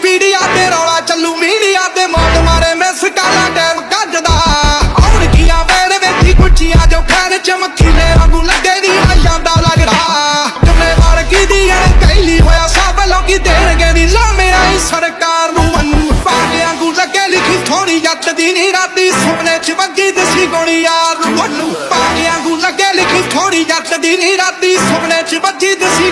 ਪੀੜੀਆਂ ਤੇ ਰੌਲਾ ਚੱਲੂ ਮੀਡੀਆ ਤੇ ਮੌਤ ਮਾਰੇ ਮਿਸ ਕਾਲਾ ਟੈਮ ਕੱਜਦਾ ਔਰ ਕੀਆਂ ਮੇਰੇ ਵਿੱਚ ਕੁੱਚੀਆਂ ਜੋ ਖੈਰ ਚਮਕੀਲੇ ਵਾਂਗੂ ਲੱਗੇ ਦੀ ਆਇਆਂ ਦਾ ਲੱਗਦਾ ਜਮਲੇ ਵਾਰ ਕੀ ਦੀ ਕਹਿਲੀ ਹੋਇਆ ਸਭ ਲੋਕੀ ਦੇਣਗੇ ਨੀ ਲਾਵੇਂ ਆਈ ਸਰਕਾਰ ਨੂੰ ਮੰਨੂ ਪਾਗਿਆਂ ਨੂੰ ਲੱਗੇ ਲਿਖੀ ਥੋੜੀ ਜੱਟ ਦੀ ਨੀ ਰਾਤੀ ਸੁਪਨੇ ਚ ਵੱਜੀ ਦਸੀ ਗੋਲੀ ਯਾਰ ਨੂੰ ਮੰਨੂ ਪਾਗਿਆਂ ਨੂੰ ਲੱਗੇ ਲਿਖੀ ਥੋੜੀ ਜੱਟ ਦੀ ਨੀ ਰਾਤੀ ਸੁਪਨੇ ਚ ਵੱਜੀ ਦਸੀ